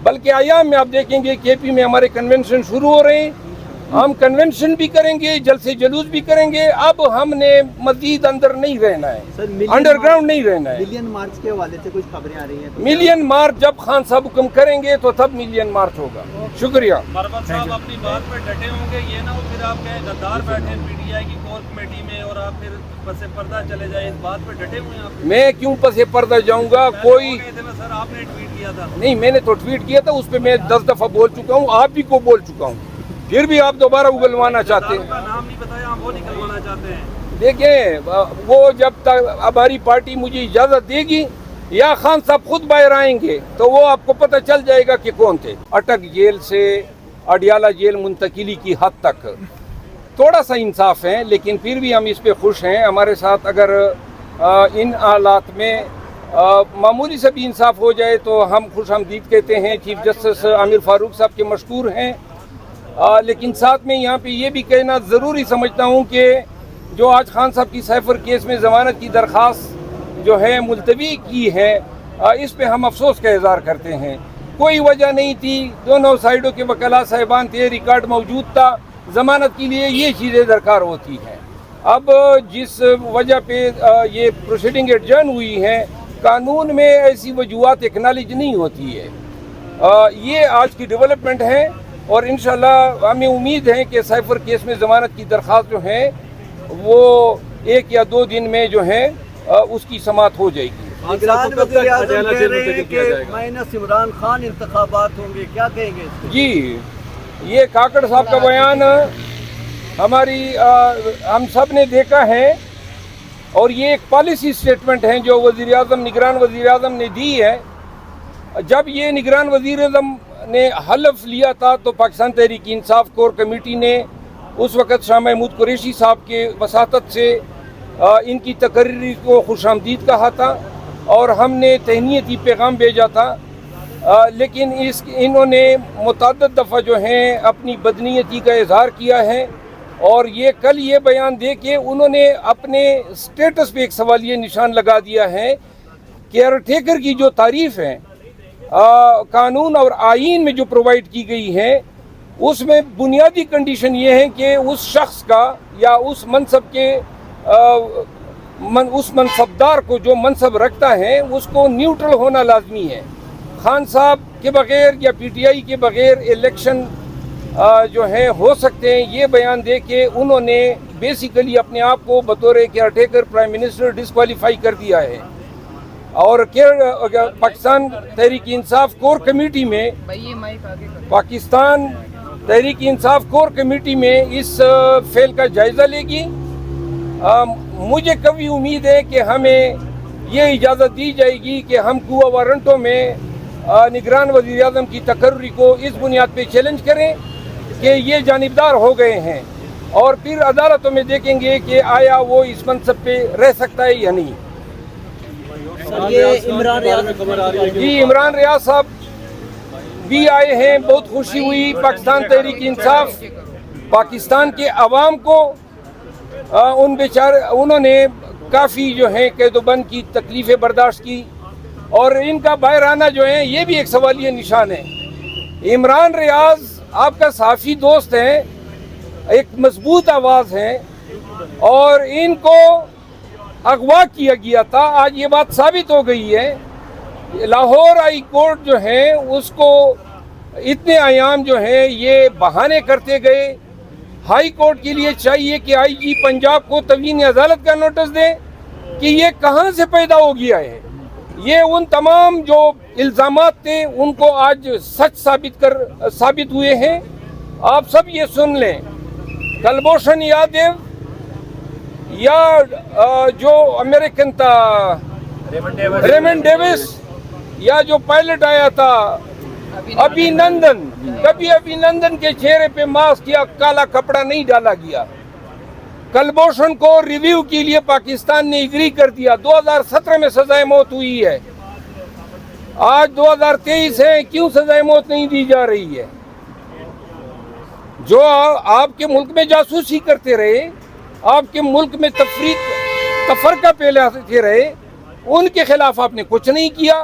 بلکہ ایام میں آپ دیکھیں گے کے پی میں ہمارے کنونشن شروع ہو رہے ہیں، ہم کنونشن بھی کریں گے، جلد سے جلوس بھی کریں گے. اب ہم نے مزید اندر نہیں رہنا ہے، انڈر گراؤنڈ نہیں رہنا ہے. ملین مارچ کے حوالے سے کچھ خبریں آ رہی ہیں؟ ملین مارچ جب خان صاحب حکم کریں گے تو تب ملین مارچ ہوگا. شکریہ. مروت صاحب اپنی بات پہ ڈٹے ہوں گے، یہ نہ ہو پھر آپ کہیں غدار بیٹھے پی ٹی آئی کی کور کمیٹی میں اور آپ پھر پس پردہ چلے جائیں. اس بات پہ ڈٹے ہوئے ہیں آپ؟ میں کیوں پس پردہ جاؤں گا؟ کوئی سر آپ نے ٹویٹ کیا تھا. نہیں، میں نے تو ٹویٹ کیا تھا، اس پہ میں 10 دفعہ بول چکا ہوں، آپ بھی کو بول چکا ہوں. پھر بھی آپ دوبارہ اگلوانا چاہتے ہیں. نام نہیں بتایا، ہم وہ نکلوانا چاہتے ہیں. دیکھیں وہ جب تک ہماری پارٹی مجھے اجازت دے گی یا خان صاحب خود باہر آئیں گے تو وہ آپ کو پتہ چل جائے گا کہ کون تھے. اٹک جیل سے اڈیالہ جیل منتقلی کی حد تک تھوڑا سا انصاف ہے، لیکن پھر بھی ہم اس پہ خوش ہیں. ہمارے ساتھ اگر ان حالات میں معمولی سے بھی انصاف ہو جائے تو ہم خوش آمدید کہتے ہیں. چیف جسٹس عامر فاروق صاحب کے مشکور ہیں، لیکن ساتھ میں یہاں پہ یہ بھی کہنا ضروری سمجھتا ہوں کہ جو آج خان صاحب کی سائفر کیس میں ضمانت کی درخواست جو ہے ملتوی کی ہے، اس پہ ہم افسوس کا اظہار کرتے ہیں. کوئی وجہ نہیں تھی، دونوں سائیڈوں کے وکلاء صاحبان تھے، ریکارڈ موجود تھا. ضمانت کے لیے یہ چیزیں درکار ہوتی ہیں. اب جس وجہ پہ یہ پروسیڈنگ ایڈجرن ہوئی ہیں، قانون میں ایسی وجوہات ایکنالج نہیں ہوتی ہے. یہ آج کی ڈیولپمنٹ ہے اور انشاءاللہ ہمیں امید ہے کہ سائفر کیس میں ضمانت کی درخواست جو ہے وہ 1 یا 2 دن میں جو ہے اس کی سماعت ہو جائے گی. نگران وزیر اعظم کہہ رہے ہیں کہ مائنس عمران خان انتخابات ہوں گے، کیا کہیں گے اس پہ؟ جی، یہ کاکڑ صاحب کا بیان ہم سب نے دیکھا ہے اور یہ ایک پالیسی سٹیٹمنٹ ہے جو وزیر اعظم نگران وزیر اعظم نے دی ہے. جب یہ نگران وزیر اعظم نے حلف لیا تھا تو پاکستان تحریک انصاف کور کمیٹی نے اس وقت شاہ محمود قریشی صاحب کے وساطت سے ان کی تقرری کو خوش آمدید کہا تھا اور ہم نے تہنیتی پیغام بھیجا تھا. لیکن انہوں نے متعدد دفعہ جو ہیں اپنی بدنیتی کا اظہار کیا ہے اور یہ کل یہ بیان دے کے انہوں نے اپنے سٹیٹس پہ ایک سوالیہ نشان لگا دیا ہے. کیئر ٹیکر کی جو تعریف ہے قانون اور آئین میں جو پرووائڈ کی گئی ہے، اس میں بنیادی کنڈیشن یہ ہے کہ اس شخص کا یا اس منصب کے اس منصبدار کو جو منصب رکھتا ہے اس کو نیوٹرل ہونا لازمی ہے. خان صاحب کے بغیر یا پی ٹی آئی کے بغیر الیکشن جو ہے ہو سکتے ہیں، یہ بیان دے کے انہوں نے بیسیکلی اپنے آپ کو بطور care taker prime minister disqualify کر دیا ہے. اور پاکستان تحریک انصاف کور کمیٹی میں پاکستان تحریک انصاف کور کمیٹی میں اس فیل کا جائزہ لے گی. مجھے کبھی امید ہے کہ ہمیں یہ اجازت دی جائے گی کہ ہم قوہ وارنٹوں میں نگران وزیر اعظم کی تقرری کو اس بنیاد پہ چیلنج کریں کہ یہ جانبدار ہو گئے ہیں، اور پھر عدالتوں میں دیکھیں گے کہ آیا وہ اس منصب پہ رہ سکتا ہے یا نہیں. جی، عمران ریاض صاحب بھی آئے ہیں، بہت خوشی ہوئی. پاکستان تحریک انصاف پاکستان کے عوام کو انہوں نے کافی جو ہیں قید و بند کی تکلیفیں برداشت کی اور ان کا باہر آنا جو ہے یہ بھی ایک سوالیہ نشان ہے. عمران ریاض آپ کا صحافی دوست ہیں، ایک مضبوط آواز ہیں اور ان کو اغوا کیا گیا تھا. آج یہ بات ثابت ہو گئی ہے. لاہور ہائی کورٹ جو ہے اس کو اتنے ایام جو ہیں یہ بہانے کرتے گئے. ہائی کورٹ کے لیے چاہیے کہ آئی جی پنجاب کو توہین عدالت کا نوٹس دے کہ یہ کہاں سے پیدا ہو گیا ہے. یہ ان تمام جو الزامات تھے ان کو آج سچ ثابت ہوئے ہیں. آپ سب یہ سن لیں، کلبھوشن یادو یا جو امریکن تھا ریمنڈ ڈیوس یا جو پائلٹ آیا تھا ابھی نندن، کبھی ابھی نندن کے چہرے پہ ماسک یا کالا کپڑا نہیں ڈالا گیا. کلبھوشن کو ریویو کے لیے پاکستان نے اگری کر دیا. 2017 میں سزائے موت ہوئی ہے، آج 2023 ہے، کیوں سزائے موت نہیں دی جا رہی ہے؟ جو آپ کے ملک میں جاسوسی کرتے رہے، آپ کے ملک میں تفرقہ پھیلاتے رہے، ان کے خلاف آپ نے کچھ نہیں کیا.